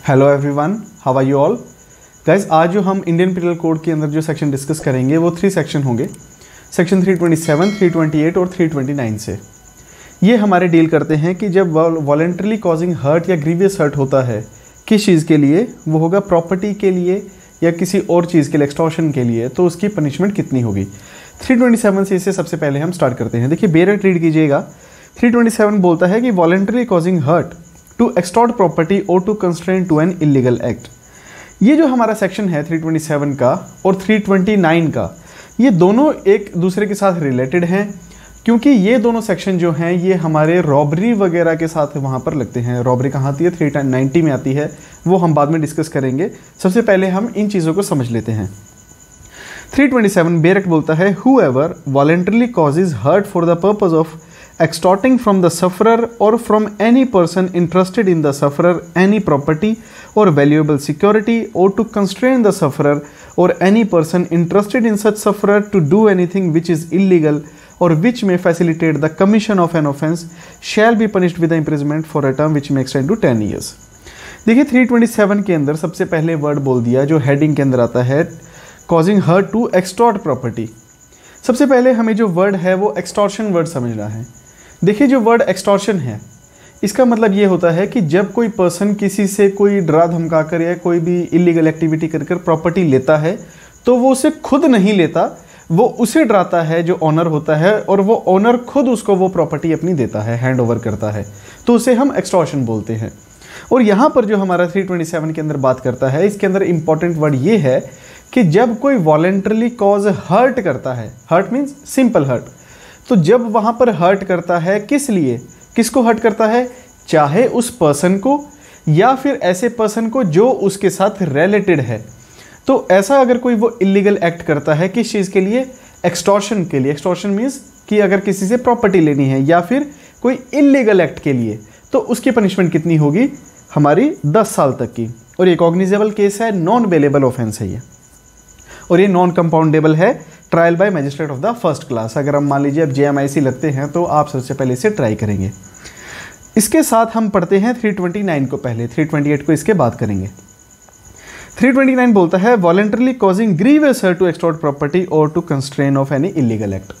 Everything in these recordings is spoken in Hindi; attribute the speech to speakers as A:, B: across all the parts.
A: Hello everyone, how are you all guys. आज जो हम इंडियन पिनल कोड के अंदर जो सेक्शन डिस्कस करेंगे वो 3 सेक्शन होंगे। सेक्शन 327, 328 और 329 से ये हमारे डील करते हैं कि जब वॉलेंटरली कॉजिंग हर्ट या ग्रीवियस हर्ट होता है किस चीज़ के लिए, वो होगा प्रॉपर्टी के लिए या किसी और चीज़ के लिए, एक्सटॉर्शन के लिए, तो उसकी पनिशमेंट कितनी होगी। 327 से इसे सबसे पहले हम स्टार्ट करते हैं। देखिए बेरेट रीड कीजिएगा। 327 बोलता है कि voluntarily causing hurt to extort property और to constrain to an illegal act. ये जो हमारा सेक्शन है 327 का और 329 का, ये दोनों एक दूसरे के साथ रिलेटेड हैं, क्योंकि ये दोनों सेक्शन जो हैं ये हमारे रॉबरी वगैरह के साथ वहाँ पर लगते हैं। रॉबरी कहाँ आती है? 390 में आती है, वो हम बाद में डिस्कस करेंगे। सबसे पहले हम इन चीज़ों को समझ लेते हैं। 327 बेरेट बोलता है whoever voluntarily causes hurt for the purpose of extorting from the sufferer or from any person interested in the sufferer any property or valuable security, or to constrain the sufferer or any person interested in such sufferer to do anything which is illegal or which may facilitate the commission of an offence shall be punished with the imprisonment for a term which may extend to 10 years। देखिए 327 के अंदर सबसे पहले वर्ड बोल दिया जो हेडिंग के अंदर आता है, causing hurt to extort property। सबसे पहले हमें जो वर्ड है वो एक्सटॉर्शन वर्ड समझना है। देखिए जो वर्ड एक्सटॉर्शन है इसका मतलब ये होता है कि जब कोई पर्सन किसी से कोई डरा धमका कर या कोई भी इलीगल एक्टिविटी कर प्रॉपर्टी लेता है तो वो उसे खुद नहीं लेता, वो उसे डराता है जो ऑनर होता है, और वो ऑनर खुद उसको वो प्रॉपर्टी अपनी देता है, हैंड ओवर करता है, तो उसे हम एक्सटॉर्शन बोलते हैं। और यहाँ पर जो हमारा 327 के अंदर बात करता है, इसके अंदर इंपॉर्टेंट वर्ड ये है कि जब कोई वॉलेंटरली कॉज हर्ट करता है, हर्ट मीन्स सिंपल हर्ट, तो जब वहाँ पर हर्ट करता है किस लिए, किसको हर्ट करता है, चाहे उस पर्सन को या फिर ऐसे पर्सन को जो उसके साथ रिलेटेड है। तो ऐसा अगर कोई वो इलीगल एक्ट करता है किस चीज़ के लिए, एक्सटॉर्शन के लिए। एक्सटॉर्शन मीन्स कि अगर किसी से प्रॉपर्टी लेनी है या फिर कोई इलीगल एक्ट के लिए, तो उसकी पनिशमेंट कितनी होगी, हमारी 10 साल तक की। और ये कॉग्निजेबल केस है, नॉन बेलेबल ऑफेंस है ये, और ये नॉन कंपाउंडेबल है, trial by magistrate of the first class. अगर हम मान लीजिए अब JMIC लगते हैं तो आप सबसे पहले इसे ट्राई करेंगे। इसके साथ हम पढ़ते हैं 329 को पहले, 328 को इसके बाद करेंगे। 329 बोलता है voluntarily causing grievous hurt to extort property और to constrain of any illegal act.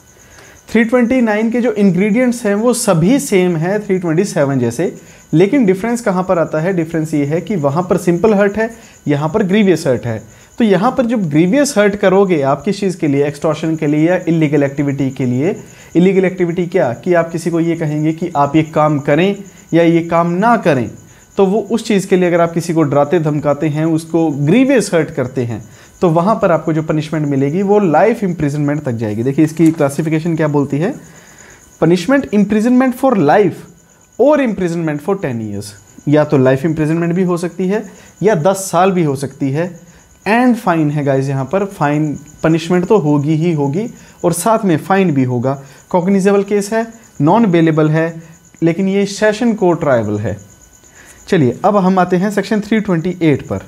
A: 329 के जो इंग्रेडिएंट्स हैं वो सभी सेम है 327 जैसे, लेकिन डिफरेंस कहाँ पर आता है, डिफरेंस ये है कि वहाँ पर सिंपल हर्ट है, यहाँ पर ग्रीवियस हर्ट है। तो यहाँ पर जब ग्रीवियस हर्ट करोगे आप किस चीज़ के लिए, एक्सटॉर्शन के लिए या इलीगल एक्टिविटी के लिए। इलीगल एक्टिविटी क्या, कि आप किसी को ये कहेंगे कि आप ये काम करें या ये काम ना करें, तो वो उस चीज़ के लिए अगर आप किसी को डराते धमकाते हैं, उसको ग्रीवियस हर्ट करते हैं, तो वहाँ पर आपको जो पनिशमेंट मिलेगी वो लाइफ इम्प्रिजनमेंट तक जाएगी। देखिए इसकी क्लासिफिकेशन क्या बोलती है, पनिशमेंट इम्प्रिजनमेंट फॉर लाइफ और इम्प्रिजनमेंट फॉर 10 ईयर्स। या तो लाइफ इम्प्रिजनमेंट भी हो सकती है या 10 साल भी हो सकती है, एंड फाइन है गाइज, यहाँ पर फाइन पनिशमेंट तो होगी ही होगी और साथ में फाइन भी होगा। कॉग्निजेबल केस है, नॉन बेलेबल है, लेकिन ये सेशन कोर्ट ट्रायबल है। चलिए अब हम आते हैं सेक्शन 328 पर।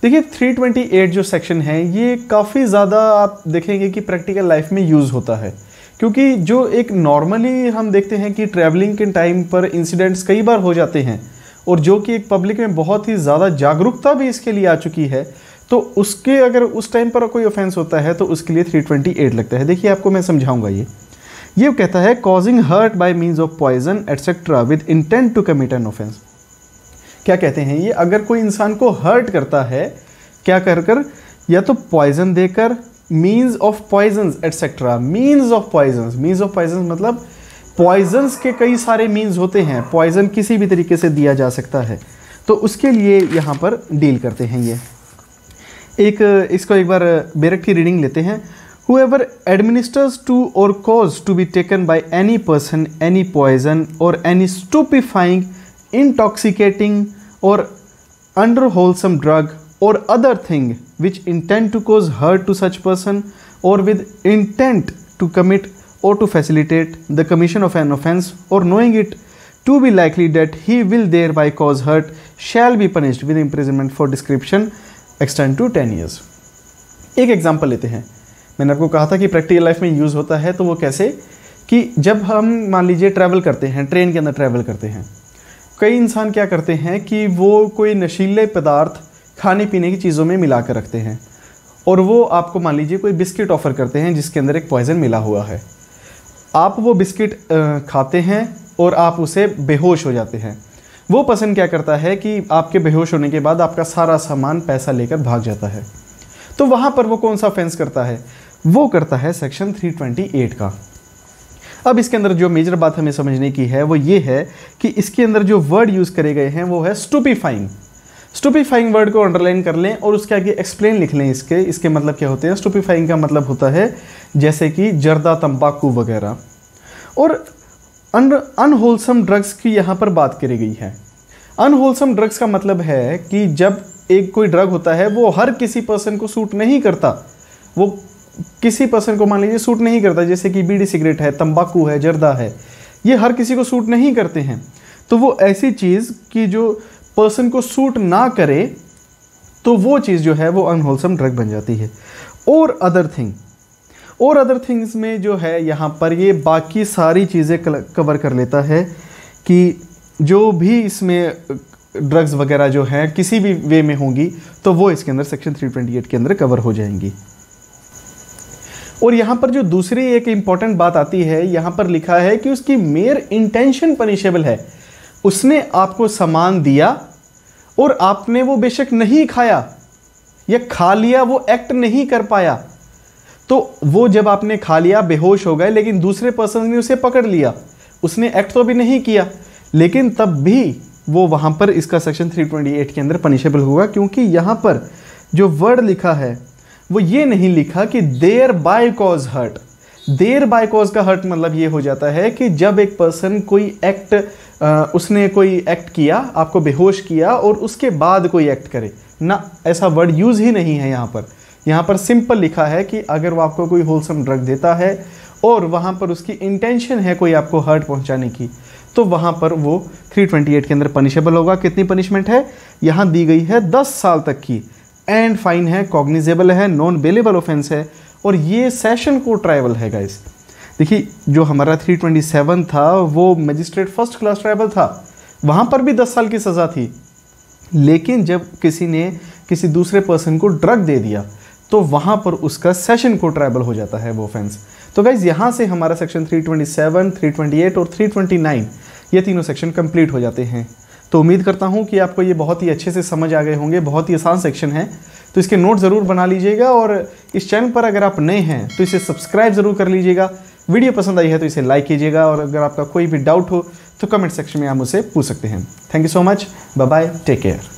A: देखिए 328 जो सेक्शन है ये काफ़ी ज़्यादा आप देखेंगे कि प्रैक्टिकल लाइफ में यूज़ होता है, क्योंकि जो एक नॉर्मली हम देखते हैं कि ट्रैवलिंग के टाइम पर इंसिडेंट्स कई बार हो जाते हैं, और जो कि एक पब्लिक में बहुत ही ज़्यादा जागरूकता भी इसके लिए आ चुकी है, तो उसके अगर उस टाइम पर कोई ऑफेंस होता है तो उसके लिए 328 लगता है। देखिए आपको मैं समझाऊंगा। ये कहता है causing hurt by means of poison etcetera with intent to commit an offence. क्या कहते हैं ये, अगर कोई इंसान को हर्ट करता है क्या कर या तो पॉइजन देकर, means of poisons etcetera. Means of poisons मतलब पॉइजन्स के कई सारे मीन्स होते हैं, पॉइजन किसी भी तरीके से दिया जा सकता है, तो उसके लिए यहाँ पर डील करते हैं। ये इसको एक बार बेरेट की रीडिंग लेते हैं। Whoever administers to or cause to be taken by any person any poison or any stupefying, intoxicating or unwholesome drug or other thing which intend to cause hurt to such person or with intent to commit or to facilitate the commission of an offense or knowing it to be likely that he will thereby cause hurt shall be punished with imprisonment for description extend to 10 years। एक एग्जाम्पल लेते हैं। मैंने आपको कहा था कि प्रैक्टिकल लाइफ में यूज़ होता है, तो वो कैसे कि जब हम मान लीजिए ट्रैवल करते हैं, ट्रेन के अंदर ट्रैवल करते हैं, कई इंसान क्या करते हैं कि वो कोई नशीले पदार्थ खाने पीने की चीज़ों में मिला कर रखते हैं और वो आपको मान लीजिए कोई बिस्किट ऑफ़र करते हैं जिसके अंदर एक पॉइज़न मिला हुआ है। आप वो बिस्किट खाते हैं और आप उसे बेहोश हो जाते हैं। वो पर्सन क्या करता है कि आपके बेहोश होने के बाद आपका सारा सामान पैसा लेकर भाग जाता है। तो वहाँ पर वो कौन सा ऑफेंस करता है? वो करता है सेक्शन 328 का। अब इसके अंदर जो मेजर बात हमें समझने की है वो ये है कि इसके अंदर जो वर्ड यूज़ करे गए हैं वो है स्टूपीफाइंग। स्टूपीफाइंग वर्ड को अंडरलाइन कर लें और उसके आगे एक्सप्लेन लिख लें इसके मतलब क्या होते हैं। स्टूपीफाइंग का मतलब होता है जैसे कि जर्दा, तंबाकू वगैरह। और अनहोलसम ड्रग्स की यहाँ पर बात करी गई है। अनहोलसम ड्रग्स का मतलब है कि जब एक कोई ड्रग होता है वो हर किसी पर्सन को सूट नहीं करता, वो किसी पर्सन को मान लीजिए सूट नहीं करता, जैसे कि बीड़ी सिगरेट है, तंबाकू है, जर्दा है, ये हर किसी को सूट नहीं करते हैं। तो वो ऐसी चीज़ कि जो पर्सन को सूट ना करे तो वो चीज़ जो है वो अनहोलसम ड्रग बन जाती है। और अदर थिंग्स में जो है यहाँ पर ये बाकी सारी चीज़ें कवर कर लेता है कि जो भी इसमें ड्रग्स वगैरह जो हैं किसी भी वे में होंगी तो वो इसके अंदर सेक्शन 328 के अंदर कवर हो जाएंगी। और यहाँ पर जो दूसरी एक इम्पॉर्टेंट बात आती है, यहाँ पर लिखा है कि उसकी मेयर इंटेंशन पनिशेबल है। उसने आपको सामान दिया और आपने वो बेशक नहीं खाया या खा लिया, वो एक्ट नहीं कर पाया, तो वो जब आपने खा लिया बेहोश हो गए, लेकिन दूसरे पर्सन ने उसे पकड़ लिया, उसने एक्ट तो भी नहीं किया, लेकिन तब भी वो वहाँ पर इसका सेक्शन 328 के अंदर पनिशेबल होगा, क्योंकि यहाँ पर जो वर्ड लिखा है वो ये नहीं लिखा कि thereby cause hurt. Thereby cause का हर्ट मतलब ये हो जाता है कि जब एक पर्सन कोई एक्ट उसने कोई एक्ट किया, आपको बेहोश किया और उसके बाद कोई एक्ट करे ना, ऐसा वर्ड यूज़ ही नहीं है यहाँ पर। यहाँ पर सिंपल लिखा है कि अगर वो आपको कोई होलसम ड्रग देता है और वहाँ पर उसकी इंटेंशन है कोई आपको हर्ट पहुँचाने की, तो वहाँ पर वो 328 के अंदर पनिशेबल होगा। कितनी पनिशमेंट है यहाँ दी गई है? 10 साल तक की, एंड फाइन है, कॉग्निजेबल है, नॉन बेलेबल ऑफेंस है, और ये सेशन कोर्ट ट्राइबल है गाइस। देखिए जो हमारा 327 था वो मजिस्ट्रेट फर्स्ट क्लास ट्राइबल था, वहाँ पर भी 10 साल की सज़ा थी, लेकिन जब किसी ने किसी दूसरे पर्सन को ड्रग दे दिया तो वहाँ पर उसका सेशन कोर्ट ट्राइबल हो जाता है वो ऑफेंस। तो गाइज यहाँ से हमारा सेक्शन 327, 328 और 329 ये तीनों सेक्शन कंप्लीट हो जाते हैं। तो उम्मीद करता हूँ कि आपको ये बहुत ही अच्छे से समझ आ गए होंगे। बहुत ही आसान सेक्शन है, तो इसके नोट ज़रूर बना लीजिएगा, और इस चैनल पर अगर आप नए हैं तो इसे सब्सक्राइब ज़रूर कर लीजिएगा। वीडियो पसंद आई है तो इसे लाइक कीजिएगा, और अगर आपका कोई भी डाउट हो तो कमेंट सेक्शन में आप मुझसे पूछ सकते हैं। Thank you so much, bye bye, take care.